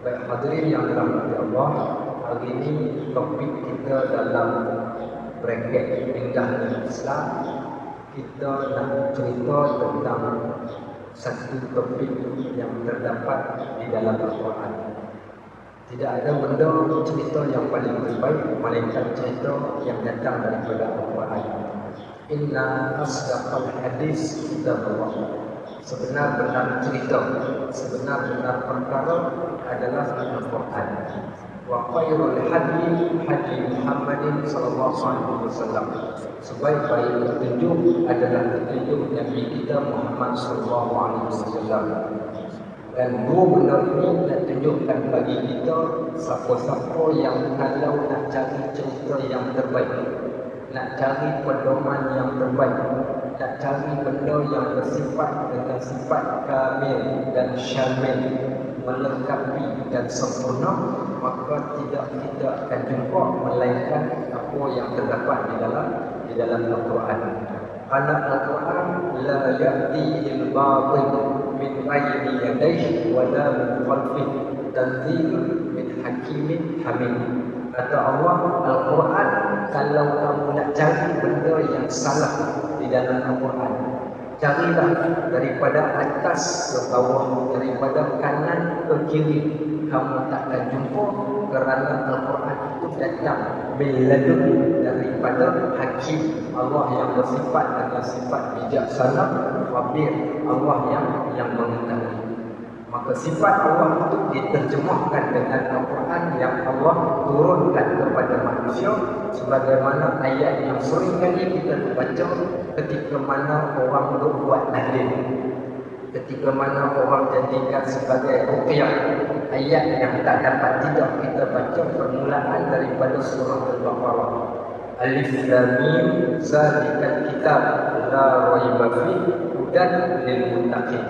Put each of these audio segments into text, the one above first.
Baik hadirin yang dirahmati Allah, hari ini topik kita dalam bracket indahnya Islam, kita nak cerita tentang satu topik yang terdapat di dalam Al-Quran. Tidak ada benda cerita yang paling terbaik melainkan cerita yang datang daripada Al-Quran. Inna asdaqal hadis kitabullah. Sebenar-benar cerita, sebenar-benar perkara adalah Al-Quran. Wa khairul hadi hadi Muhammadin sallallahu alaihi wasallam. Sebaik-baik petunjuk adalah petunjuk Nabi kita Muhammad sallallahu alaihi wasallam. Dan dua benda ini nak tunjukkan bagi kita siapa-siapa yang kalau nak cari cerita yang terbaik, nak cari pedoman yang terbaik, nak cari benda yang bersifat dengan sifat kamil dan syamil, melengkapi dan sempurna, maka kita akan jumpa melainkan apa yang terdapat di dalam Al-Quran. Karena Al-Quran la ya'ti al-batil min bayni yadayhi wa la min khalfihi tanzilun min hakimin hamid. Kata Allah, Al-Quran kalau kamu nak cari benda yang salah di dalam Al-Quran, carilah daripada atas ke bawah, daripada kanan ke kiri. Kamu takkan jumpa, kerana Al-Quran itu datang biladun daripada hakim, Allah yang bersifat dengan sifat bijaksana, khabir, Allah yang mengetahui. Maka sifat Allah itu diterjemahkan dengan Al-Quran yang Allah turunkan kepada manusia, sebagaimana ayat yang sering kali kita baca ketika mana orang berbuat nahdin, ketika mana orang jadikan sebagai ruqyah, ayat yang tak dapat tidak kita baca permulaan daripada surah Al-Baqarah. Alif Lam Mim zalikal kitab la raiba fihi hudan lil muttaqin.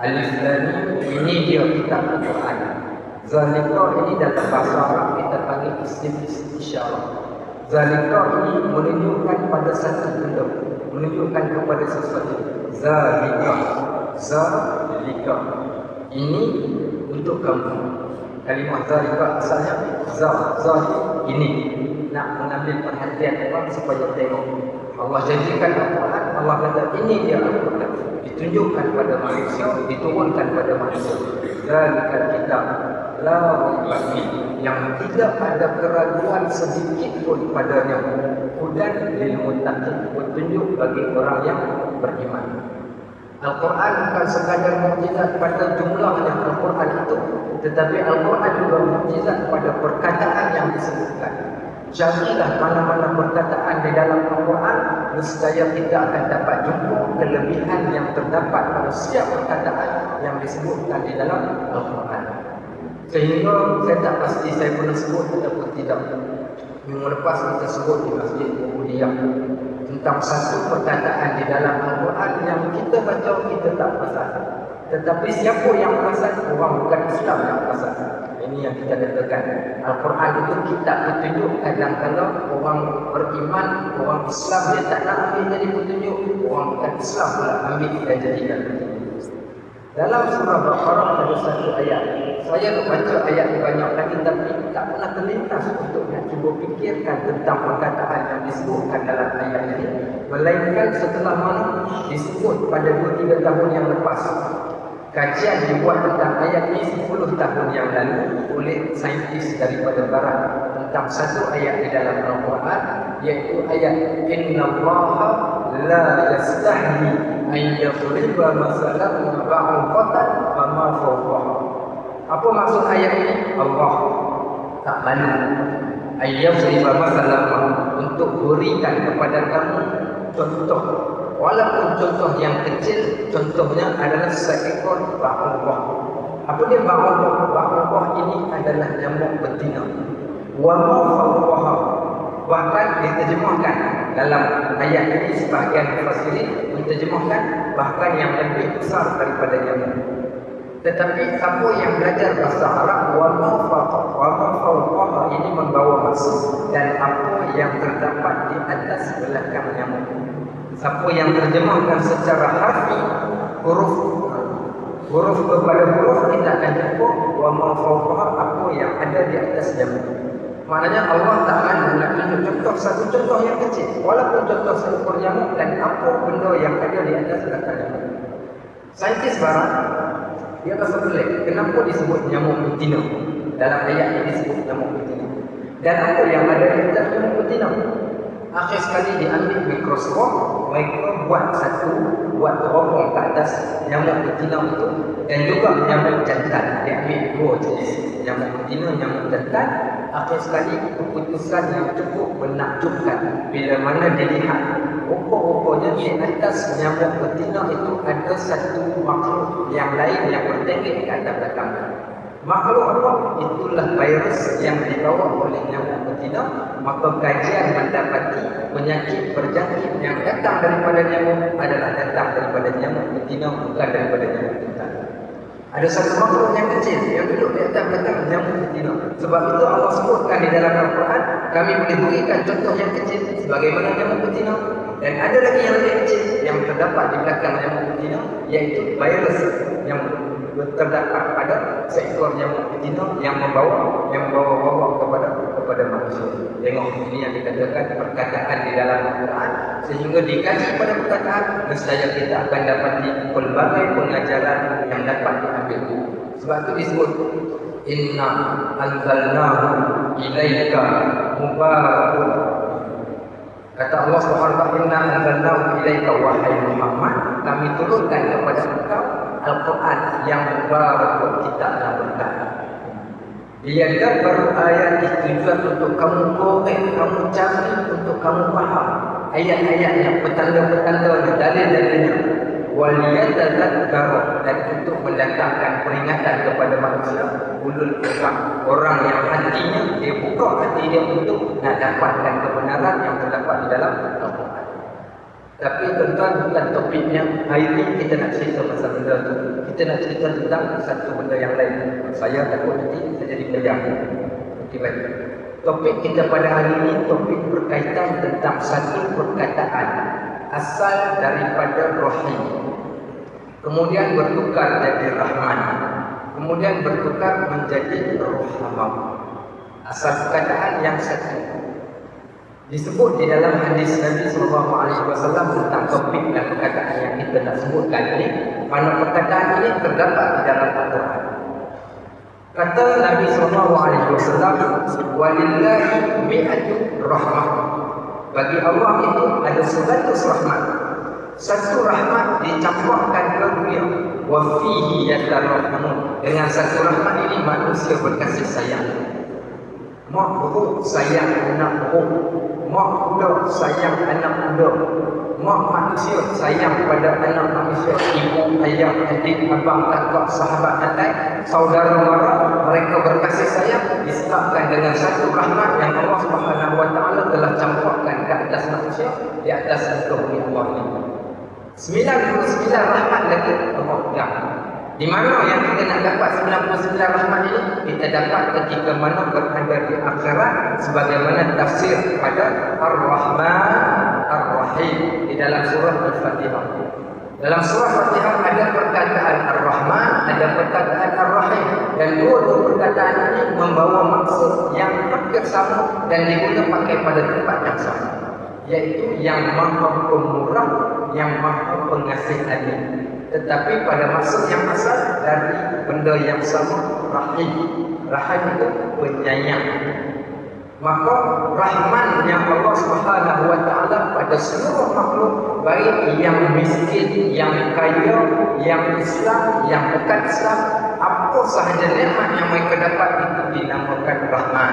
Alif Lam Mim ini dia kitab Al-Quran. Zalika ini dalam bahasa Arab kita panggil isim isyarah. Zalika ini menunjukkan pada satu benda, menunjukkan kepada sesuatu. Zalika, zalika ini untuk kamu. Kalimah zalika asalnya za ini, nak mengambil perhatian orang supaya tengok. Allah janjikan Al-Quran, Allah kata ini dia Al-Quran, ditunjukkan pada manusia, diturunkan pada manusia. Zalikal kitab la raiba fihi, yang tidak ada keraguan sedikit pun padanya. Hudan lil muttaqin, petunjuk bagi orang yang beriman. Al-Quran bukan sekadar mukjizat pada jumlahnya Al-Quran itu, tetapi Al-Quran juga mukjizat pada perkataan yang disebutkan. Carilah mana-mana perkataan di dalam Al-Quran, nescaya kita akan dapat jumpa kelebihan yang terdapat pada setiap perkataan yang disebutkan di dalam Al-Quran. Sehingga saya tak pasti saya pernah sebut ataupun tidak. Minggu lepas kita sebut di Masjid Ubudiyah tentang satu perkataan di dalam Al-Quran yang kita baca kita tak perasan. Tetapi siapa yang perasan? Orang bukan Islam yang perasan. Ini yang kita katakan, Al-Quran itu kitab petunjuk. Kadang-kadang orang beriman, orang Islam dia tak nak ambil jadi petunjuk, orang bukan Islam pula ambil dan jadikan petunjuk. Dalam surah Baqarah ada satu ayat. Saya membaca ayat banyak lagi tapi tak pernah terlintas untuk nak cuba fikirkan tentang perkataan yang disebutkan dalam ayat ini, melainkan setelah mana disebut pada 2-3 tahun yang lepas. Kajian dibuat tentang ayat ini 10 tahun yang lalu oleh saintis daripada barat tentang satu ayat di dalam Al-Quran, iaitu ayat Innallaha la yastahyi an yadriba masalan ba'datan fama fawqaha. Apa maksud ayat ini? Allah tak malu ayyadriba masalan, untuk berikan kepada kamu contoh, walaupun contoh yang kecil, contohnya adalah seekor ba'ubah. Apa dia ba'ubah? Ba'ubah ini adalah nyamuk betina. Wa ma fawqaha, bahkan diterjemahkan dalam ayat ini sebahagian mufassirin menterjemahkan bahkan yang lebih besar daripada nyamuk. Tetapi siapa yang belajar bahasa Arab, wa ma fawqaha ini membawa maksud dan apa yang terdapat di atas belakang nyamuk. Siapa yang terjemahkan secara harfi huruf huruf kepada huruf kita akan jumpa wa ma fawqaha, apa yang ada di atas nyamuk. Maknanya Allah tak mahu nak tunjuk contoh satu contoh yang kecil, walaupun contoh seekor nyamuk dan apa benda yang ada di atas belakang nyamuk. Saintis barat dia rasa pelik kenapa disebut nyamuk betina. Dalam ayat ini disebut nyamuk betina. Dan apa yang ada di atas nyamuk betina? Akhir sekali diambil mikroskop, mereka buat teropong ke atas nyamuk betina itu, dan juga nyamuk jantan. Dia ambil dua jenis, nyamuk betina, nyamuk jantan. Akhir sekali keputusan yang cukup menakjubkan bila mana dilihat rupa-rupanya di atas nyamuk betina itu ada satu makhluk yang lain yang bertengger ke atas belakang. Makhluk apa? Itulah virus yang dibawa oleh nyamuk betina. Maka kajian mendapati penyakit berjangkit yang datang daripada nyamuk adalah datang daripada nyamuk betina, bukan daripada nyamuk jantan. Ada satu makhluk yang kecil yang duduk di atas belakang nyamuk betina. Sebab itu Allah sebutkan di dalam Al-Quran, kami boleh berikan contoh yang kecil sebagaimana nyamuk betina. Dan ada lagi yang lebih kecil yang terdapat di belakang nyamuk betina, iaitu virus yang terdapat pada seekor nyamuk betina yang membawa wabak kepada manusia. Tengok, ini yang dikatakan perkataan di dalam Al-Quran, sehingga dikaji pada perkataan, nescaya kita akan dapati pelbagai pengajaran yang dapat diambil. Sebab itu disebut inna anzalnahu ilaika mubarakun. Kata Allah SWT, inna anzalnahu ilaika wahai Muhammad, kami turunkan kepada engkau Al-Quran yang mubarak, kitab yang berkah. Dia baru ayat tujuan untuk kamu korek, kamu cari, untuk kamu faham ayat-ayatnya, petanda-petandanya, dalil-dalilnya. Waliyatadzakkaru, dan untuk mendatangkan peringatan kepada manusia ulul albab, orang yang hatinya dia buka hati dia untuk nak dapatkan kebenaran yang terdapat di dalam Al-Quran. Tapi tuan-tuan, bukan topiknya. Hari ini kita nak cerita pasal benda tu. Kita nak cerita tentang satu benda yang lain. Saya takut nanti saya jadi pejam. Okey, baik. Topik kita pada hari ini topik berkaitan tentang satu perkataan asal daripada Rahim, kemudian bertukar jadi Rahman, kemudian bertukar menjadi Rahman. Asal perkataan yang satu disebut di dalam hadis Nabi SAW tentang topik dan perkataan yang kita nak sebutkan ini. Mana perkataan ini terdapat di dalam Al-Quran. Kata Nabi SAW, walillahi mi'atu rahmah. Bagi Allah itu ada 100 rahmat. Satu rahmat dicampurkan ke dunia. Wa fihi yatarahmun. Dengan satu rahmat ini manusia berkasih sayang. Mak buruk sayang anak buruk, mak muda sayang anak muda, mak manusia sayang pada anak manusia, ibu, ayah, adik, abang, kakak, sahabat, anak, saudara mara, mereka berkasih sayang disebabkan dengan satu rahmat yang Allah Subhanahu Wa Taala telah campurkan ke atas manusia, di atas muka bumi Allah ini. 99 rahmat lagi Allah pegang. Di mana yang kita nak dapat 99 rahmat ini? Kita dapat ketika mana berada di akhirat, sebagaimana tafsir pada Ar-Rahman Ar-Rahim di dalam surah Al-Fatihah. Dalam surah Al-Fatihah ada perkataan Ar-Rahman, ada perkataan Ar-Rahim, dan dua perkataan ini membawa maksud yang hampir sama dan diguna pakai pada tempat yang sama, yaitu yang Maha Pemurah, yang Maha Pengasih adil. Tetapi pada maksud yang asal dari benda yang sama, Rahim. Rahim itu penyayang. Maka Rahman yang Allah Subhanahu Wa Taala pada seluruh makhluk, baik yang miskin, yang kaya, yang Islam, yang bukan Islam, apa sahaja nikmat yang mereka dapat itu dinamakan Rahman.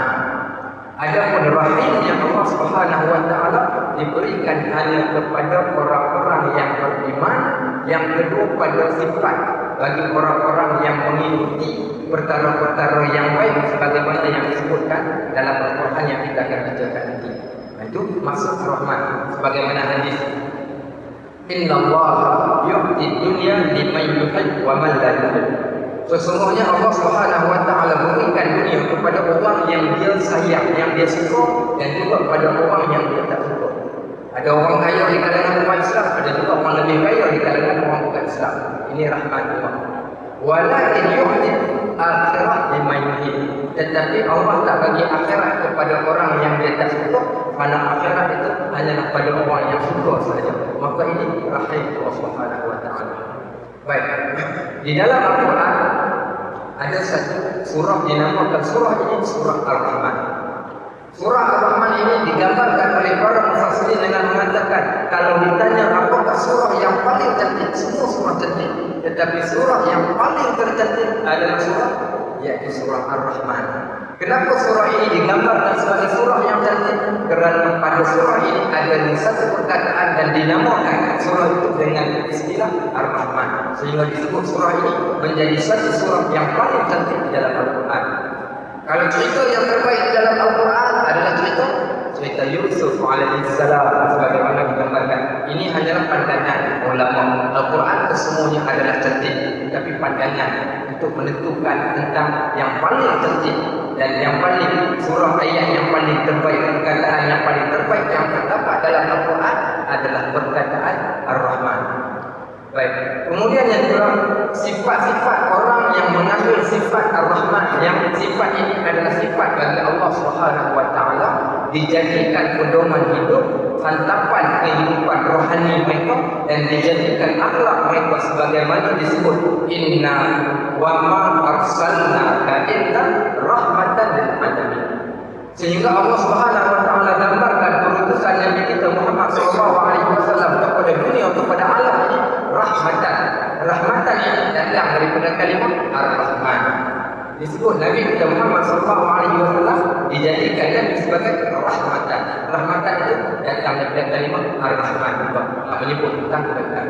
Adapun Rahim yang Allah Subhanahu Wa Taala diberikan hanya kepada orang-orang yang beriman, yang kedua pada sifat bagi orang-orang yang mengikuti perkara-perkara yang baik sebagaimana yang disebutkan dalam Al-Quran yang kita akan bacakan nanti. Itu maksud Rahman sebagaimana hadis, innallaha yu'ti dunya liman yuhibbu wa man la yuhibbu. Sesungguhnya Allah Subhanahu Wa Taala berikan dunia kepada orang yang dia sayang, yang dia suka, dan juga pada orang yang dia tak suka. Ada orang kaya di kalangan umat Islam, ada juga orang lebih kaya di kalangan orang bukan Islam. Ini rahmat Allah. Walakin yu'ti akhirat liman yuhib. Tetapi Allah tak bagi akhirat kepada orang yang dia tak suka, kerana akhirat itu hanyalah pada orang yang suka sahaja. Maka ini rahim Allah Subhanahu wa taala. Baik. Di dalam Al-Quran ada satu surah dinamakan surah ini surah Ar-Rahman. Surah Ar-Rahman ini digambarkan oleh para mufassirin dengan mengatakan, kalau ditanya apakah surah yang paling cantik, semua surah cantik, tetapi surah yang paling tercantik adalah surah, yaitu surah Ar-Rahman. Kenapa surah ini digambarkan sebagai surah yang cantik? Kerana pada surah ini ada satu perkataan dan dinamakan surah itu dengan istilah Ar-Rahman, sehingga disebut surah ini menjadi satu surah yang paling cantik di dalam Al-Quran. Kalau cerita yang terbaik di dalam Al-Quran adalah cerita Yusuf alaihissalam, sebagaimana digambarkan. Ini hanyalah pandangan ulama. Al-Quran kesemuanya adalah cantik, tapi pandangan untuk menentukan tentang yang paling cantik dan yang paling surah ayat yang paling terbaik, perkataan yang paling terbaik yang terdapat dalam Al-Quran adalah perkataan Ar-Rahman. Baik. Kemudian yang kedua, sifat-sifat orang yang mengambil sifat Ar-Rahman, yang sifat ini adalah sifat bagi Allah Subhanahu wa taala, dijadikan pedoman hidup, santapan kehidupan rohani mereka, dan dijadikan akhlak mereka sebagaimana disebut, inna wa ma arsalnaka illa rahmatan lil alamin. Sehingga Allah Subhanahu wa taala gambarkan perutusan Nabi kita Muhammad sallallahu alaihi wasallam kepada dunia, kepada alam ini rahmatan. Rahmatan ini datang daripada kalimah Ar-Rahman. Disebut Nabi kita Muhammad sallallahu alaihi wasallam dijadikan Nabi sebagai rahmatan. Rahmatan itu datang daripada kalimah Ar-Rahman, menyebut tentang kebaikan.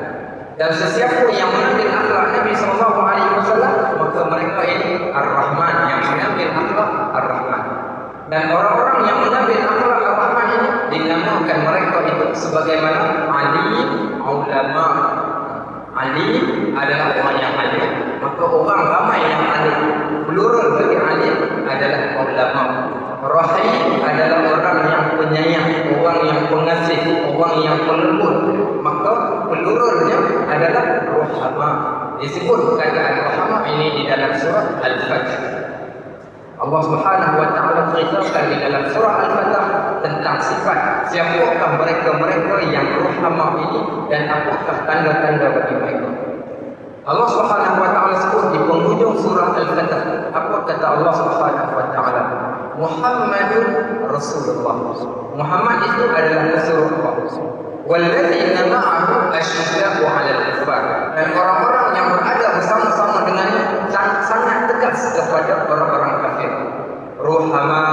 Dan sesiapa yang mengambil akhlak Nabi sallallahu alaihi wasallam, maka mereka ini Ar-Rahman, yang mengambil akhlak Ar-Rahman. Dan orang-orang yang mengambil akhlak Ar-Rahman ini dinamakan mereka itu sebagaimana alim, ulama. Alim adalah orang yang alim, maka orang ramai yang alim. Plural bagi alim adalah ulama. Rahim adalah orang yang penyayang, orang yang pengasih, orang yang pelembut. Maka pluralnya adalah rohama. Disebut perkataan rohama ini di dalam surah Al-Fatih. Allah Subhanahu wa taala ceritakan di dalam surah Al-Fatih tentang sifat siapakah mereka-mereka yang rohama ini dan apakah tanda-tanda bagi mereka. Allah Subhanahu wa taala sebut di penghujung surah Al-Fatih, apa kata Allah Subhanahu wa taala? Muhammadun Rasulullah. Muhammad itu adalah Rasulullah. Walladzina ma'ahu asyidda'u 'alal kuffar. Dan orang-orang yang berada bersama-sama dengannya sangat tegas kepada orang-orang kafir. Ruhama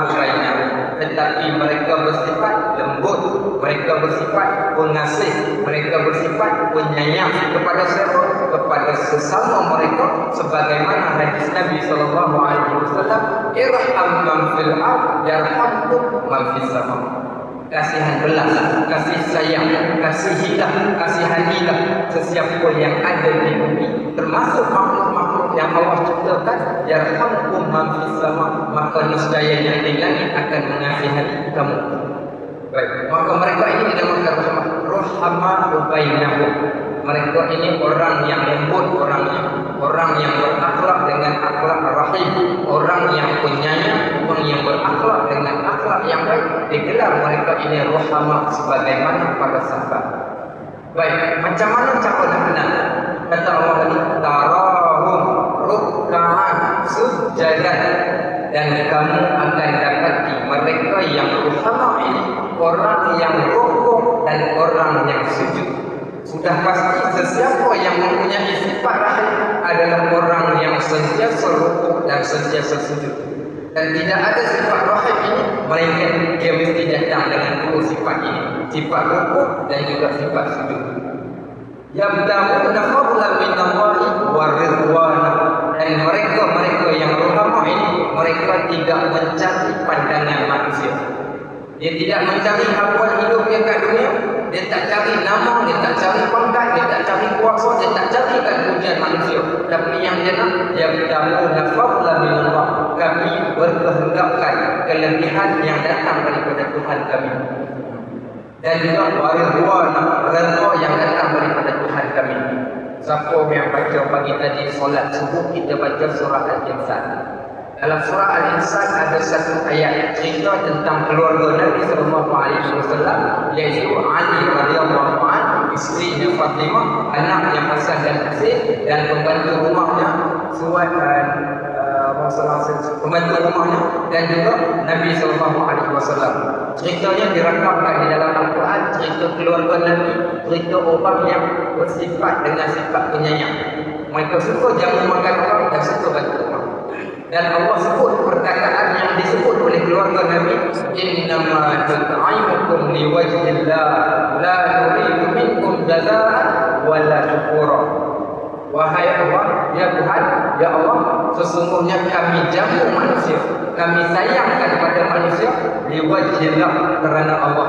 bainahum, tetapi mereka bersifat lembut, mereka bersifat pengasih, mereka bersifat penyayang kepada siapa? Kepada sesama mereka, sebagaimana hadis Nabi sallallahu alaihi wasallam, irham man fil ard yarhamkum man fis sama. Kasihan belas, kasih sayang, kasih hilang, kasihan sesiapa yang ada di bumi, termasuk makhluk-makhluk yang Allah ciptakan, yarhamkum man fis sama, maka niscaya yang di langit akan mengasihani kamu. Baik, maka mereka ini dinamakan rahmah, rahmah bainahum. Mereka ini orang yang lembut orangnya, orang yang berakhlak dengan akhlak rahim, orang yang penyayang, orang yang berakhlak dengan akhlak yang baik. Digelar mereka ini rohama sebagaimana para sahabat. Baik, macam mana cara nak kenal? Kata Allah tadi, tarahum ruk'an sujadan, dan kamu akan dapati mereka yang rohama ini orang yang rukuk dan orang yang sujud. Sudah pasti sesiapa yang mempunyai sifat rahim adalah orang yang sentiasa rukuk dan sentiasa sujud. Dan tidak ada sifat rahim ini melainkan dia mesti datang dengan dua sifat ini, sifat rukuk dan juga sifat sujud. Yabtaguna fadlan minallahi wa ridwana, dan mereka yang rohama ini mereka tidak mencari pandangan manusia. Dia tidak mencari haluan hidup dia kat dunia. Dia tak cari nama, dia tak cari pangkat, dia tak cari kuasa, dia tak carikan pujian manusia. Tapi yang dia nak, yabtaguna fadlan minallah, kami berkehendakkan kelebihan yang datang daripada Tuhan kami. Dan juga waridwana, redha yang datang daripada Tuhan kami. Siapa yang baca pagi tadi solat subuh, kita baca surah Al-Insan. Dalam surah Al-Insan ada satu ayat cerita tentang keluarga Nabi SAW, iaitu Ali radhiyallahu anhu, isterinya Fatimah, anaknya Hasan dan Husain, dan pembantu rumahnya pembantu rumahnya, dan juga Nabi SAW. Ceritanya dirakamkan di dalam Al-Quran, cerita keluarga Nabi, cerita orang yang bersifat dengan sifat penyayang. Mereka suka jamu makan orang dan suka bantu orang. Dan Allah sebut perkataan yang disebut oleh keluarga Nabi, innama nut'imukum liwajhillah la nuridu minkum jazaa'an wala syukura. Wahai Allah, ya Tuhan, ya Allah, sesungguhnya kami jamu manusia, kami sayangkan pada manusia liwajhillah, kerana Allah.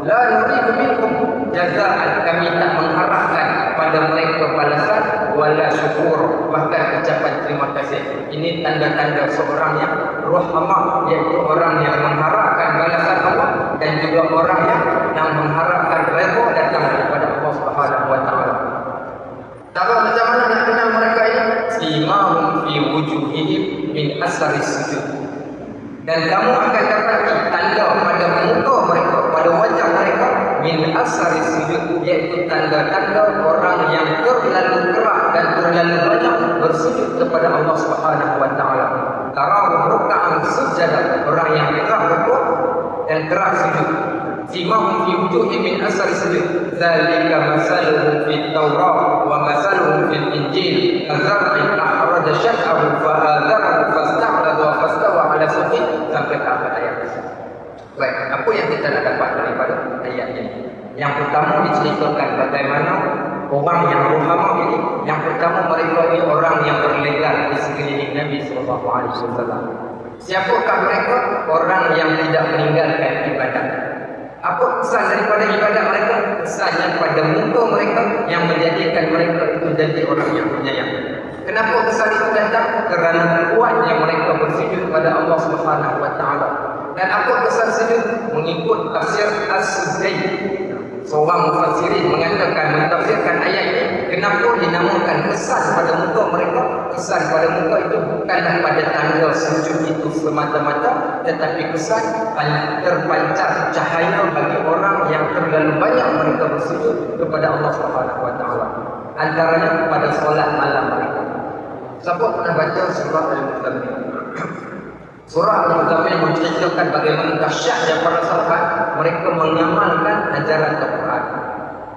La nuridu minkum jazaa'an, kami tak mengharapkan pada mereka balasan wala syukur, bahkan ucapan terima kasih. Ini tanda-tanda seorang yang rahmah, iaitu orang yang mengharapkan balasan Allah, dan juga orang yang mengharapkan redha datang daripada Allah Subhanahu wa taala. Tahu macam mana nak kenal mereka ini? Simahum fi wujuhihim min asari sujud. Dan kamu akan dapati tanda pada muka mereka, pada wajah mereka, min asari sujud, iaitu tanda-tanda orang yang terlalu keras dan terlalu banyak bersujud kepada Allah Subhanahu wa taala. Tarahum ruk'an sujada, orang yang keras rukuk dan keras sujud. Simahum fi wujuhihim min asari sujud. Dzalika masaluhum fit Taurat wa masaluhum fil Injil. Kazar'in akhraja syat'ahu fa'adzarahu fasta'lada wa fastawa 'ala suqih, sampai ke akhir ayat. Baik, apa yang kita nak dapat daripada ayat ini? Yang pertama diceritakan bagaimana orang yang ruhamah ini, yang pertama mereka ini orang yang berlegal di sekeliling Nabi SAW. Siapakah mereka? Orang yang tidak meninggalkan ibadat. Apa kesan daripada ibadat mereka? Kesannya pada muka mereka yang menjadikan mereka itu jadi orang yang penyayang. Kenapa kesan itu datang? Kerana kuatnya mereka bersujud kepada Allah Subhanahu wa taala. Dan apa kesan sujud? Mengikut tafsir As-Sudai, seorang mufassirin mengatakan, mentafsirkan ayat ini, kenapa dinamakan kesan pada muka mereka? Kesan pada muka itu bukanlah pada tanda sujud itu semata-mata, tetapi kesan terpancar cahaya bagi orang yang terlalu banyak mereka bersujud kepada Allah Subhanahu wa taala. Antaranya pada solat malam mereka. Siapa pernah baca surah Al-Muzammil? Surah Al-Muzammil menceritakan bagaimana dahsyatnya para sahabat mereka mengamalkan ajaran Al-Quran.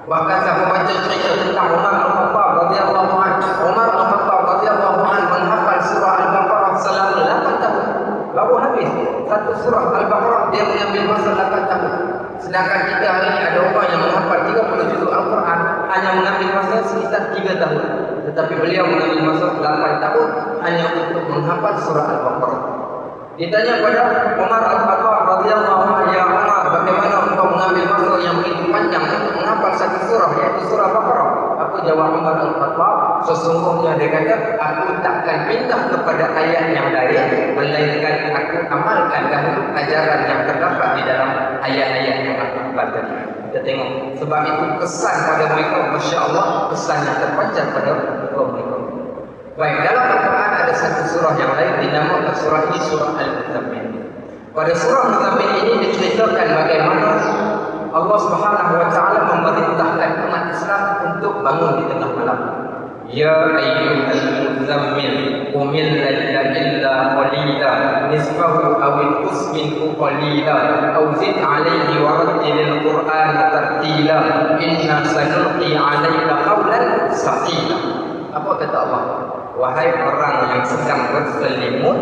Bahkan siapa baca cerita tentang Umar Al-Khattab radhiyallahu anhu. Umar Al-Khattab radhiyallahu anhu menghafal surah Al-Baqarah selama 8 tahun. Baru habis satu surah Al-Baqarah dia mengambil masa 8 tahun. Sedangkan kita hari ini ada orang yang menghafal 30 juzuk Al-Quran hanya mengambil masa sekitar 3 tahun. Tetapi beliau mengambil masa 8 tahun hanya untuk menghafal surah Al-Baqarah. Ditanya pada Umar Al-Khattab radhiyallahu anhu, ya Umar, bagaimana engkau mengambil masa yang begitu panjang untuk menghafal satu surah, yaitu surah Baqarah? Apa jawab Umar Al-Khattab? Sesungguhnya dia kata, aku takkan pindah kepada ayat yang lain, melainkan aku amalkan dahulu ajaran yang terdapat di dalam ayat-ayat yang aku baca. Kita tengok, sebab itu kesan pada mereka, Masya Allah, kesan yang terpancar pada mereka. Baik, dalam Al-Quran ada satu surah yang lain dinamakan surah ini surah Al-Muzammil. Pada surah Al-Muzammil ini diceritakan bagaimana Allah Subhanahu wa taala memerintahkan umat Islam untuk bangun di tengah malam. Ya ayyuhal muzammil qumil laila illa qalila nisfahu aw inqus minhu qalila aw zid 'alayhi wa rattilil qur'ana tartila inna sanulqi 'alayka qawlan thaqila. Apa kata Allah? Wahai orang yang sedang berselimut,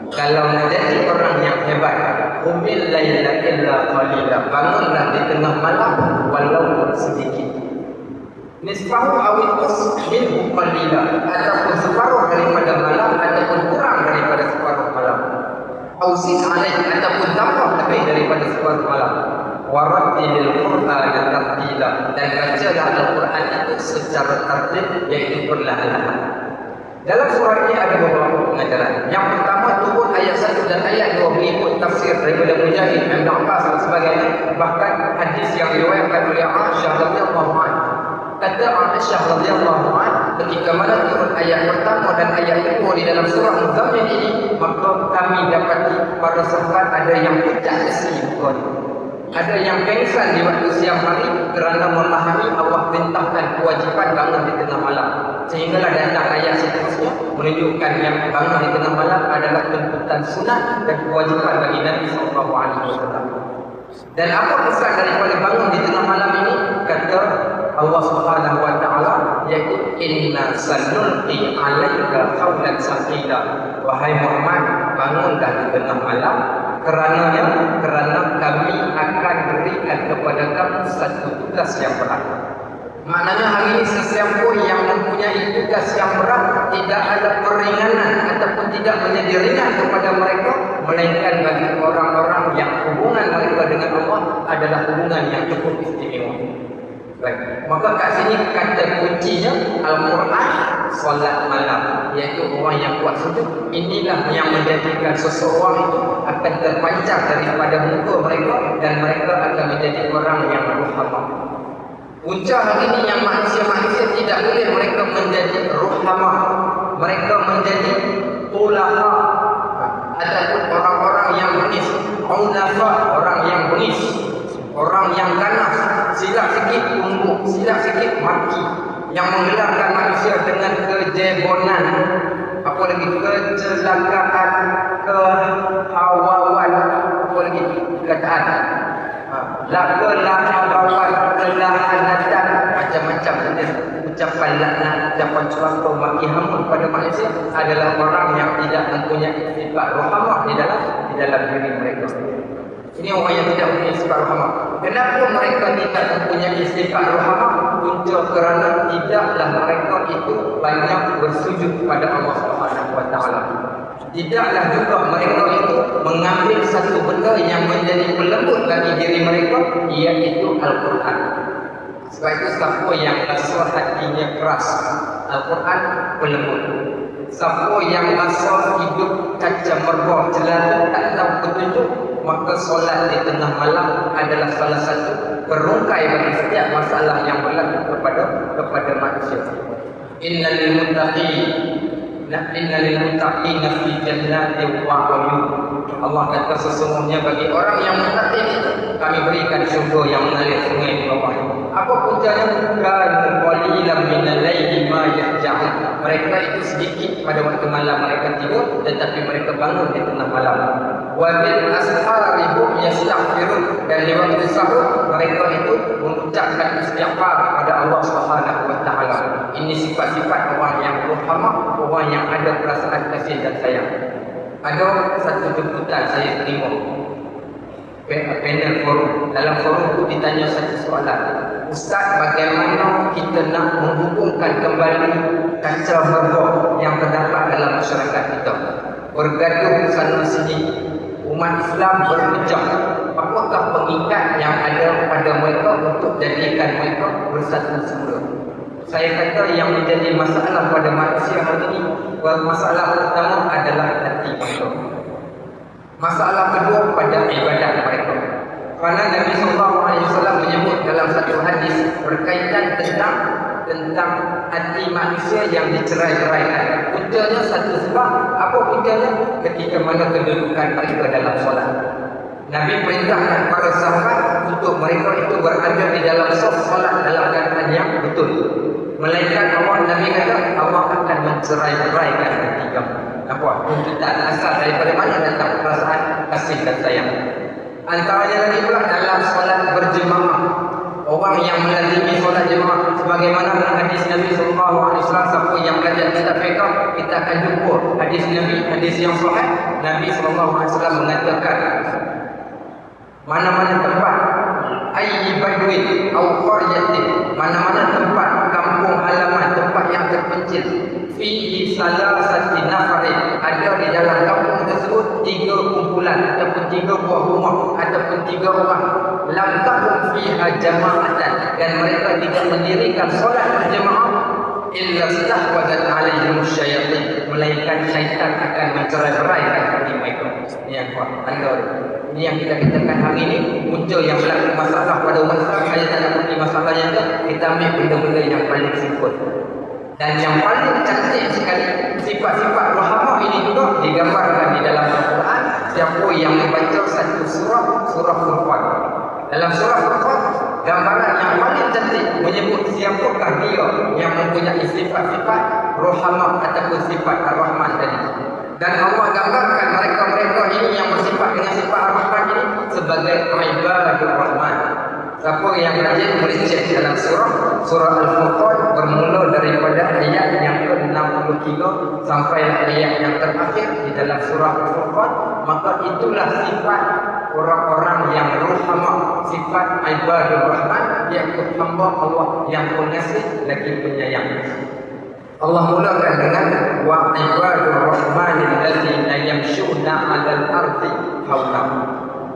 kalau menjadi orang yang hebat, qumil laila illa qalila, bangunlah di tengah malam walaupun sedikit. Nisfahu aw inqus minhu qalila, ataupun separuh daripada malam ataupun kurang daripada separuh malam. Aw zid alaihi, ataupun tambah lebih daripada separuh malam. Warattilil qur'ana tartila, dan bacalah Al-Quran itu secara tartil, iaitu perlahan-lahan. Dalam surah ini ada beberapa pengajaran. Yang pertama, turun ayat 1 dan ayat 2 mengikut tafsir daripada Mujahid, Ibn Abbas dan sebagainya. Bahkan hadis yang diriwayatkan oleh Aisyah radhiyallahu anha. Kata Aisyah radhiyallahu anha, ketika mana turun ayat pertama dan ayat kedua di dalam surah Muzammil ini, maka kami dapati para sahabat ada yang pucat isi muka, ada yang pengsan di waktu siang hari kerana memahami Allah perintahkan kewajipan bangun di tengah malam. Sehinggalah datang ayat seterusnya menunjukkan yang bangun di tengah malam adalah tuntutan sunat dan kewajipan bagi Nabi SAW. Dan apa pesan daripada bangun di tengah malam ini? Kata Allah Subhanahu wa taala, yaitu inna sanulqi 'alaika qawlan tsaqila. Wahai Muhammad, bangunlah di tengah malam kerana kami akan berikan kepada kamu satu tugas yang berat. Maknanya hari ini sesiapa yang mempunyai tugas yang berat, tidak ada peringanan ataupun tidak menjadi ringan kepada mereka, melainkan bagi orang-orang yang hubungan mereka dengan Allah adalah hubungan yang cukup istimewa. Baik. Maka kat sini kata kuncinya Al-Quran, solat malam, iaitu orang yang kuat sujud. Inilah yang menjadikan seseorang itu akan terpancar daripada muka mereka dan mereka akan menjadi orang yang ruhamah. Punca hari ini yang manusia-manusia tidak boleh mereka menjadi ruhamah, mereka menjadi ulaha ataupun orang-orang yang bengis, unafa, orang yang bengis, orang yang ganas, silap sikit tumbuk, silap sikit mati, yang menggelarkan manusia dengan kejebonan, apa lagi, kecelakaan, kehawawan, apa lagi perkataan, kelahabawan, kelahanatan, macam-macam jenis ucapan laknat, ucapan celaka, maki hama pada manusia adalah orang yang tidak mempunyai sifat rohamah di dalam diri mereka. Ini orang yang tidak mempunyai sifat rohamah. Kenapa mereka tidak mempunyai sifat rohamah? Punca kerana tidaklah mereka itu banyak bersujud kepada Allah Subhanahu wa taala. Tidaklah juga mereka itu mengambil satu benda yang menjadi pelembut bagi diri mereka, iaitu Al-Quran. Sebab itu siapa yang rasa hatinya keras, Al-Quran pelembut. Siapa yang rasa hidup kacau merbau, celaka, tak tahu petunjuk, maka solat di tengah malam adalah salah satu perungkai bagi setiap masalah yang berlaku kepada manusia. Innal muttaqina fi jannatin wa 'uyun. Allah kata sesungguhnya bagi orang yang muttaqin itu kami berikan syurga yang mengalir sungai di bawahnya. Apa puncanya? Kanu qalilan minal laili ma yahja'un. Mereka itu sedikit pada waktu malam mereka tidur, tetapi mereka bangun di tengah malam. Wa bil ashari hum yastaghfirun. Dan di waktu sahur mereka itu mengucapkan istighfar kepada Allah Subhanahu wa taala. Ini sifat-sifat orang yang ruhamah, orang yang ada perasaan kasih dan sayang. Ada satu jemputan saya terima panel forum. Dalam forum itu ditanya satu soalan, Ustaz, bagaimana kita nak menghubungkan kembali kacau merbau yang terdapat dalam masyarakat kita? Bergaduh sana sini, umat Islam berpecah. Apakah pengikat yang ada pada mereka untuk jadikan mereka bersatu semula? Saya kata yang menjadi masalah pada manusia hari ini, masalah pertama adalah hati mereka. Masalah kedua pada ibadat mereka. Kerana Nabi SAW menyebut dalam satu hadis berkaitan tentang hati manusia yang dicerai-ceraikan. Puncanya satu sebab. Apa puncanya? Ketika mana kedudukan mereka dalam solat. Nabi perintahkan para sahabat untuk mereka itu berada di dalam solat dalam keadaan yang betul. Melainkan Allah, Nabi kata Allah akan mencerai-ceraikan hati kamu. Apa? Tuntutan asal daripada mana datang perasaan kasih dan sayang. Antaranya lagi pula dalam solat berjemaah. Orang yang melazimi solat jemaah, sebagaimana dalam hadis Nabi SAW, siapa yang belajar kitab fiqh, kita akan jumpa hadis Nabi, hadis yang sahih. Nabi SAW mengatakan, mana-mana tempat, ayyi badwin au qaryatin, mana-mana tempat kampung halaman, tempat yang terpencil, fihi salasati nafarin, ada di dalam kampung tersebut 3 kumpulan ataupun 3 buah rumah ataupun 3 orang, lam takum fiha jama'atan, dan mereka tidak mendirikan solat berjemaah, illa stahwadat alaihim syayatin, melainkan syaitan akan mencerai-beraikan hati mereka. Ini yang kuat. Anda Ini yang kita katakan hari ini muncul yang berlaku masalah pada umat Islam. Saya tak nak pergi masalahnya tu, kita ambil benda-benda yang paling simple. Dan yang paling cantik sekali, sifat-sifat rahmah ini juga digambarkan di dalam Al-Quran. Siapa yang membaca satu surah Furqan. Dalam surah Furqan, gambaran yang paling cantik menyebut siapakah dia yang mempunyai sifat-sifat rahmah ataupun sifat ar-Rahman tadi. Dan Allah gambarkan mereka-mereka ini yang bersifat dengan sifat ar-Rahman ini sebagai ibadur Rahman. Siapa yang rajin boleh cek dalam surah Al-Furqan, bermula daripada ayat yang ke-63 sampai ayat yang terakhir di dalam surah Al-Furqan, maka itulah sifat orang-orang yang rahmah, sifat ibadur Rahman, iaitu hamba Allah yang pengasih lagi penyayang. Allah mulakan dengan wa ibadur rahmanil ladzina yamshuna 'alal ardi hauna.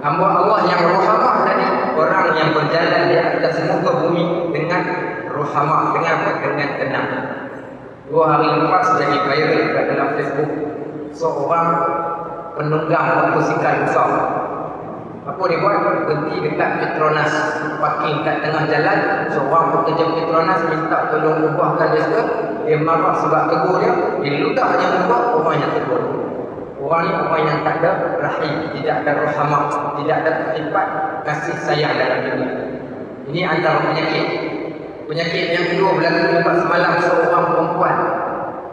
Hamba Allah yang rahmah tadi, orang yang berjalan di atas muka bumi dengan rahmah, dengan tenang. 2 hari lepas jadi viral kat dalam Facebook, seorang penunggang motosikal besar. Apa dia buat? Berhenti dekat Petronas, parking kat tengah jalan. Seorang pekerja Petronas minta tolong ubahkan gestur. Dia marah sebab tegur dia. Dia ludahnya ubah, orang yang tegur. Orang ni orang yang tak ada rahim, tidak ada rahmah, tidak ada sifat kasih sayang dalam dunia. Ini antara penyakit. Penyakit yang kedua berlaku lepas semalam, seorang perempuan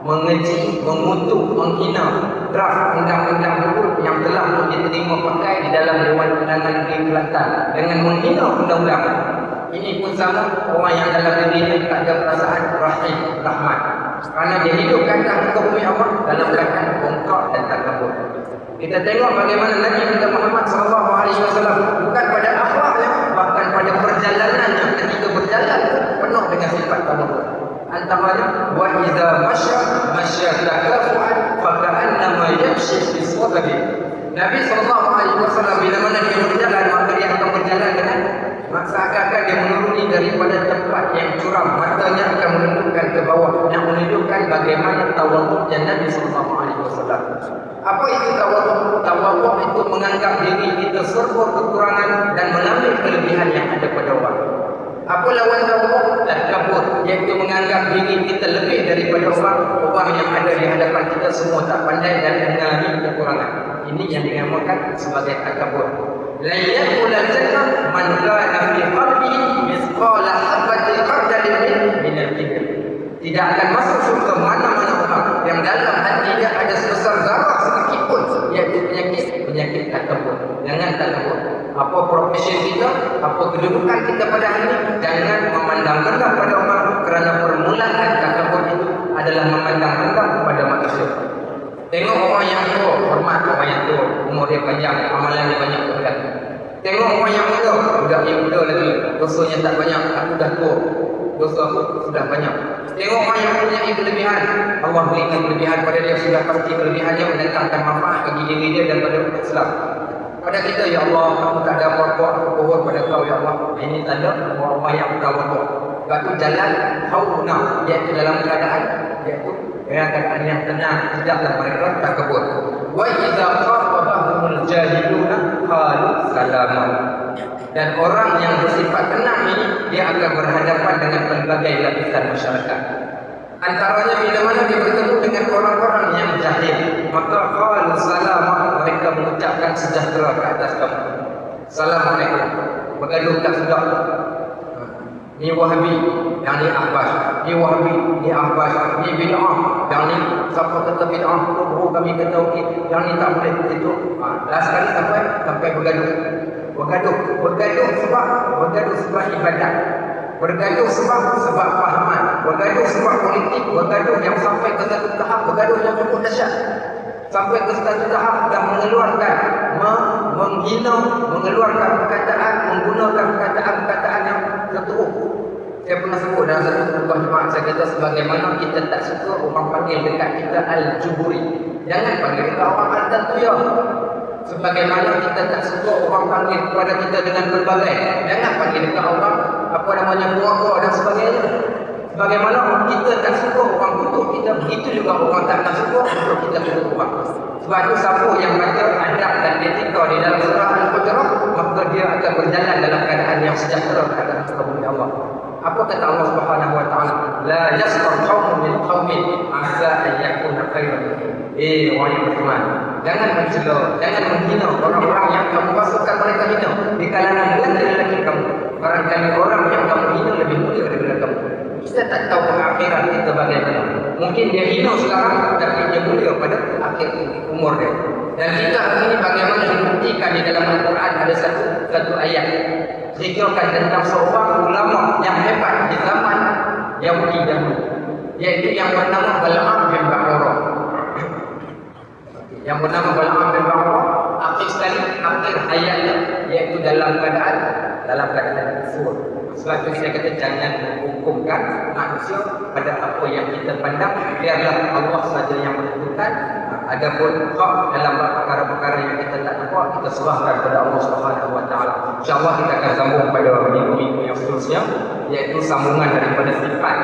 mengeji, mengutuk, menghina draft undang-undang dulu yang telah pun diterima pakai di dalam Dewan Undangan Negeri Kelantan dengan menghina undang-undang. Ini pun sama, orang yang dalam dirinya tak ada perasaan rahim, rahmat. Kerana dia hidupkan muka bumi Allah dalam keadaan bongkak dan takabur. Kita tengok bagaimana Nabi kita Muhammad SAW bukan pada akhlaknya, bahkan pada perjalanannya ketika berjalan penuh dengan sifat takabur. Antaranya wa idza masya takafuan fa ka'annama yamshi fi sadri. Nabi SAW bila mana dia berjalan, maka dia akan berjalan dengan seakan-akan dia menuruni daripada tempat yang curam, matanya akan menundukkan ke bawah, yang menunjukkan bagaimana tawaduknya Nabi SAW. Apa itu tawaduk? Tawaduk itu menganggap diri kita serba kekurangan dan mengambil kelebihan yang ada pada orang. Apa lawan tawaduk? Takabur, iaitu menganggap diri kita lebih daripada orang yang ada di hadapan kita semua tak pandai dan mengalami kekurangan. Ini yang dinamakan sebagai takabur. La yaqula jannah man kana fi qalbihi mithqala habatin khardalin min al-kibr. Tidak akan masuk surga mana-mana orang yang dalam hatinya ada sebesar zarah sedikit pun, iaitu penyakit takabur. Jangan takabur. Apa profesi kita, apa kedudukan kita pada hari ini, jangan memandang rendah pada orang, kerana permulaan takabur itu adalah memandang rendah kepada manusia. Tengok orang yang tua, hormat orang yang tua, umur dia panjang, amalan dia banyak berat. Tengok orang yang muda, budak yang muda lagi, dosanya tak banyak, aku dah tua, dosa aku sudah banyak. Tengok orang yang mempunyai kelebihan, Allah berikan kelebihan pada dia, sudah pasti kelebihannya mendatangkan manfaat bagi diri dia dan pada umat Islam. Pada kita, ya Allah, aku tak ada apa-apa, aku pohon pada kau, ya Allah. Ini tanda orang-orang yang bertawadu. Lepas tu jalan hauna, iaitu dalam keadaan, iaitu dengan keadaan yang tenang, tidaklah mereka takabur. Wa idza khatabahumul jahiluna qalu salama. Dan orang yang bersifat tenang ini, dia akan berhadapan dengan berbagai lapisan masyarakat. Antaranya bila mana dia bertemu dengan orang-orang yang jahil, maka qalu salama, mereka mengucapkan sejahtera ke atas kamu. Assalamualaikum. Bergaduh tak sedap. Ni Wahabi, yang ni Ahbas. Ni Wahabi, ni Ahbas. Ni bid'ah, yang ni siapa kata bid'ah, kami kata okey. Yang ni tak boleh begitu. Last kali sampai bergaduh. Bergaduh sebab ibadat. Bergaduh sebab fahaman. Bergaduh sebab politik. Bergaduh yang sampai ke satu tahap, bergaduh yang cukup dahsyat. Sampai ke satu tahap dah mengeluarkan, menghina, mengeluarkan perkataan, menggunakan perkataan-perkataan yang terteruk. Saya pernah sebut dalam satu khutbah Jumaat, saya kata sebagaimana kita tak suka orang panggil dekat kita Al-Juburi, jangan panggil dekat orang Al-Tantuyah. Sebagaimana kita tak suka orang panggil kepada kita dengan berbagai, jangan panggil dekat orang apa namanya puaka dan sebagainya. Sebagaimana kita tak suka orang kutuk kita, begitu juga orang tak nak suka untuk kita kutuk orang. Sebab itu siapa yang baca adab dan etika di dalam surah Al-Hujurat, maka dia akan berjalan dalam keadaan yang sejahtera keadaan kepada Allah. Apa kata Allah Subhanahu wa taala? La yasqar qaumun min qaumin asa an yakuna khairan. Orang yang beriman, jangan mencela, jangan menghina orang-orang yang kamu rasakan mereka hina di kalangan lelaki-lelaki kamu. Barangkali orang yang kamu hina lebih mulia daripada kamu. Kita tak tahu akhirat kita bagaimana. Mungkin dia hina sekarang, tapi dia mulia pada akhir umur dia. Dan kita hari ini bagaimana dibuktikan di dalam Al-Quran ada satu ayat zikirkan tentang seorang ulama yang hebat di zaman Yahudi dahulu, yaitu yang bernama Bal'am bin Ba'ura. Yang bernama Bal'am bin Ba'ura akhir sekali akhir hayatnya, yaitu dalam keadaan kufur. Sebab itu saya kata jangan menghukumkan manusia pada apa yang kita pandang, biarlah Allah saja yang menentukan. Adapun hak dalam perkara-perkara yang kita tak nampak, kita serahkan kepada Allah Subhanahu wa taala. Insya-Allah kita akan sambung pada minggu-minggu yang seterusnya, iaitu sambungan daripada sifat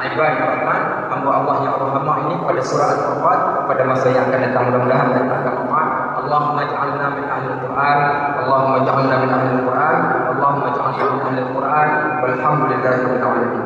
ibadah Rahman, hamba Allah yang rahmah ini pada surah Al-Furqan pada masa yang akan datang. Mudah-mudahan kita akan manfaat. Allahumma ij'alna min ahli al-Qur'an, Allahumma ij'alna min ahli al-Qur'an, Allahumma ij'alna min ahli al-Qur'an, walhamdulillahi rabbil alamin.